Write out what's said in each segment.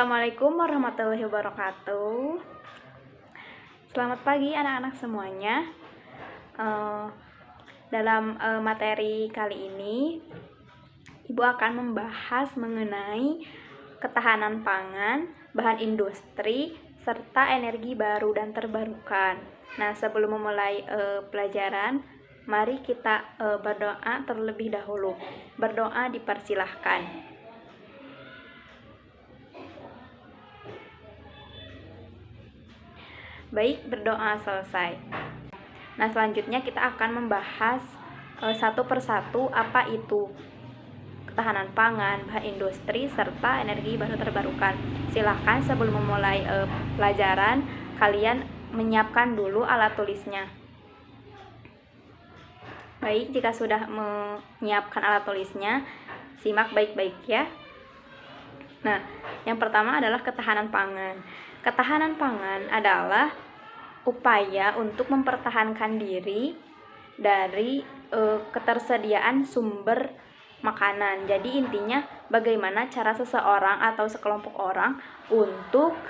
Assalamualaikum warahmatullahi wabarakatuh. Selamat pagi anak-anak semuanya. Dalam materi kali ini, Ibu akan membahas mengenai ketahanan pangan, bahan industri, serta energi baru dan terbarukan. Nah, sebelum memulai pelajaran, mari kita berdoa terlebih dahulu. Berdoa dipersilahkan. Baik, berdoa selesai. Nah, selanjutnya kita akan membahas satu persatu apa itu ketahanan pangan, bahan industri, serta energi baru terbarukan. Silahkan sebelum memulai pelajaran, kalian menyiapkan dulu alat tulisnya. Baik, jika sudah menyiapkan alat tulisnya, simak baik-baik ya. Nah, yang pertama adalah ketahanan pangan. Ketahanan pangan adalah upaya untuk mempertahankan diri dari ketersediaan sumber makanan. Jadi intinya bagaimana cara seseorang atau sekelompok orang untuk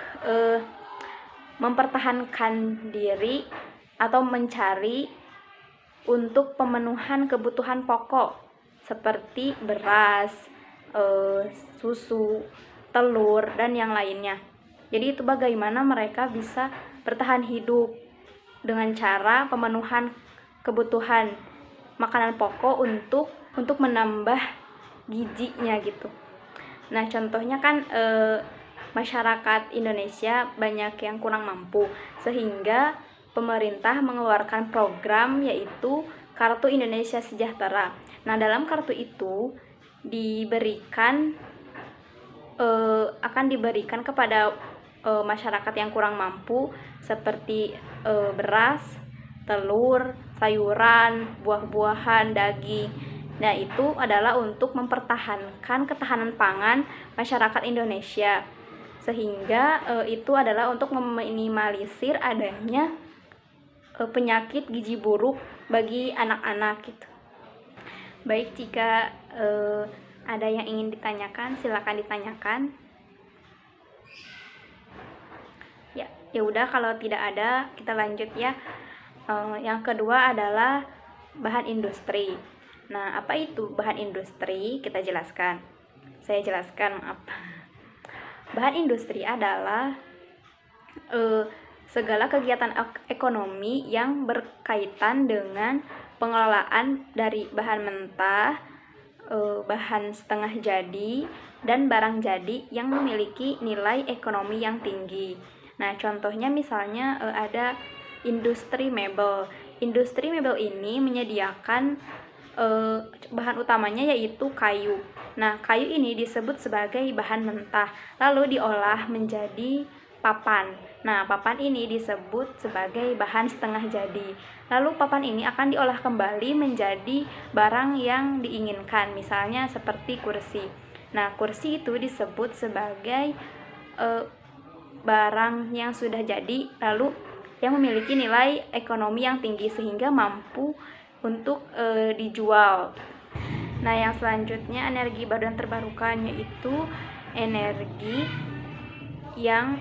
mempertahankan diri atau mencari untuk pemenuhan kebutuhan pokok seperti beras, susu, telur, dan yang lainnya. Jadi itu bagaimana mereka bisa bertahan hidup dengan cara pemenuhan kebutuhan makanan pokok untuk menambah gizinya gitu. Nah, contohnya kan masyarakat Indonesia banyak yang kurang mampu, sehingga pemerintah mengeluarkan program yaitu Kartu Indonesia Sejahtera. Nah, dalam kartu itu akan diberikan kepada masyarakat yang kurang mampu seperti beras, telur, sayuran, buah-buahan, daging. Nah, itu adalah untuk mempertahankan ketahanan pangan masyarakat Indonesia, sehingga itu adalah untuk meminimalisir adanya penyakit gizi buruk bagi anak-anak gitu. Baik, jika ada yang ingin ditanyakan, silakan ditanyakan. Ya udah, kalau tidak ada kita lanjut ya. Yang kedua adalah bahan industri. Nah, apa itu bahan industri? Kita jelaskan. Saya jelaskan, maaf. Bahan industri adalah segala kegiatan ekonomi yang berkaitan dengan pengelolaan dari bahan mentah, bahan setengah jadi, dan barang jadi yang memiliki nilai ekonomi yang tinggi. Nah, contohnya misalnya ada industri mebel. Industri mebel ini menyediakan bahan utamanya yaitu kayu. Nah, kayu ini disebut sebagai bahan mentah, lalu diolah menjadi papan. Nah, papan ini disebut sebagai bahan setengah jadi. Lalu papan ini akan diolah kembali menjadi barang yang diinginkan, misalnya seperti kursi. Nah, kursi itu disebut sebagai barang yang sudah jadi, lalu yang memiliki nilai ekonomi yang tinggi sehingga mampu untuk dijual. Nah, yang selanjutnya energi baru dan terbarukan, yaitu energi yang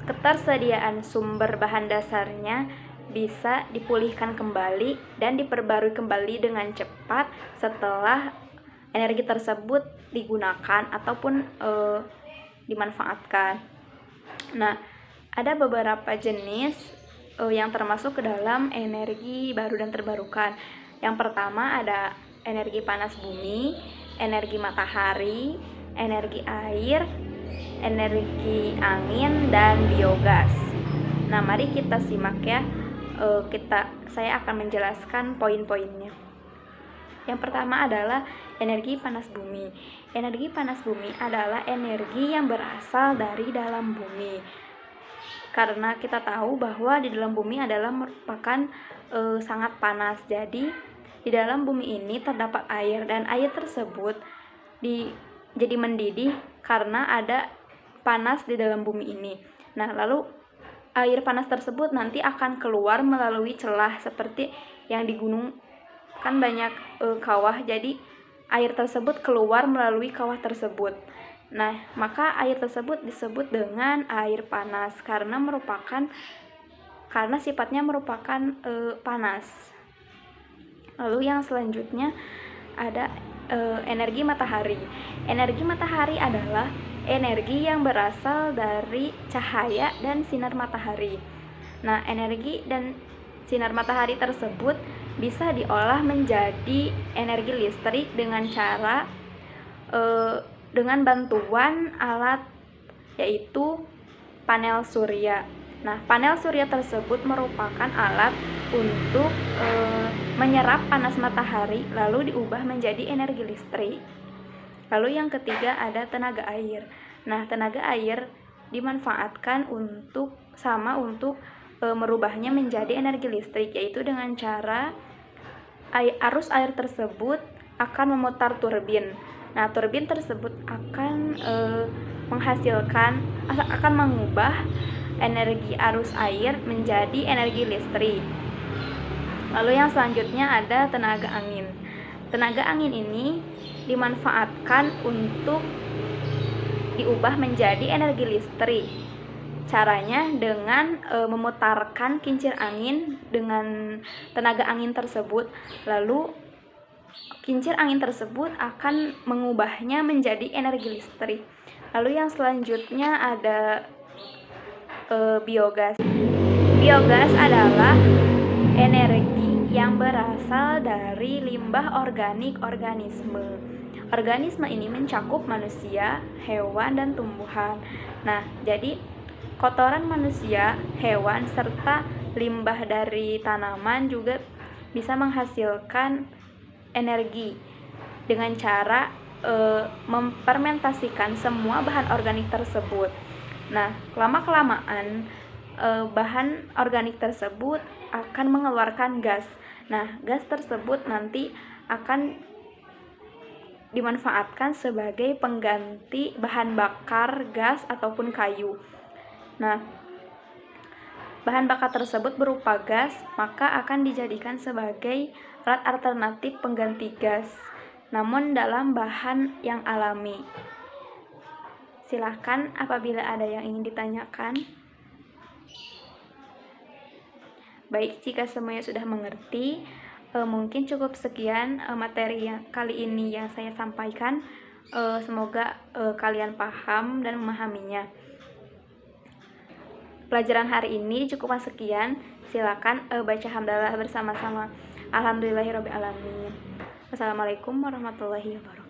ketersediaan sumber bahan dasarnya bisa dipulihkan kembali dan diperbarui kembali dengan cepat setelah energi tersebut digunakan ataupun dimanfaatkan. Nah, ada beberapa jenis yang termasuk ke dalam energi baru dan terbarukan. Yang pertama ada energi panas bumi, energi matahari, energi air, energi angin, dan biogas. Nah, mari kita simak ya. Saya akan menjelaskan poin-poinnya. Yang pertama adalah energi panas bumi. Energi panas bumi adalah energi yang berasal dari dalam bumi. Karena kita tahu bahwa di dalam bumi adalah merupakan sangat panas. Jadi di dalam bumi ini terdapat air, dan air tersebut jadi mendidih karena ada panas di dalam bumi ini. Nah, lalu air panas tersebut nanti akan keluar melalui celah seperti yang di gunung kan banyak kawah, jadi air tersebut keluar melalui kawah tersebut. Nah, maka air tersebut disebut dengan air panas karena sifatnya merupakan panas. Lalu yang selanjutnya ada energi matahari. Energi matahari adalah energi yang berasal dari cahaya dan sinar matahari. Nah, energi dan sinar matahari tersebut bisa diolah menjadi energi listrik dengan cara dengan bantuan alat, yaitu panel surya. Nah, panel surya tersebut merupakan alat untuk menyerap panas matahari lalu diubah menjadi energi listrik. Lalu yang ketiga ada tenaga air. Nah, tenaga air dimanfaatkan untuk merubahnya menjadi energi listrik, yaitu dengan cara arus air tersebut akan memutar turbin. Nah, turbin tersebut akan mengubah energi arus air menjadi energi listrik. Lalu yang selanjutnya ada tenaga angin. Tenaga angin ini dimanfaatkan untuk diubah menjadi energi listrik. Caranya dengan memutarkan kincir angin dengan tenaga angin tersebut, lalu kincir angin tersebut akan mengubahnya menjadi energi listrik. Lalu yang selanjutnya ada biogas. Biogas adalah energi yang berasal dari limbah organik organisme. Organisme ini mencakup manusia, hewan, dan tumbuhan. Nah, jadi kotoran manusia, hewan, serta limbah dari tanaman juga bisa menghasilkan energi dengan cara memfermentasikan semua bahan organik tersebut. Nah, lama-kelamaan bahan organik tersebut akan mengeluarkan gas. Nah, gas tersebut nanti akan dimanfaatkan sebagai pengganti bahan bakar gas ataupun kayu. Nah, bahan bakar tersebut berupa gas, maka akan dijadikan sebagai alat alternatif pengganti gas, namun dalam bahan yang alami. Silahkan apabila ada yang ingin ditanyakan. Baik, jika semuanya sudah mengerti, mungkin cukup sekian materi yang kali ini yang saya sampaikan. Semoga kalian paham dan memahaminya. Pelajaran hari ini cukup sekian. Silakan baca hamdalah bersama-sama. Alhamdulillahirabbil alamin. Wassalamualaikum warahmatullahi wabarakatuh.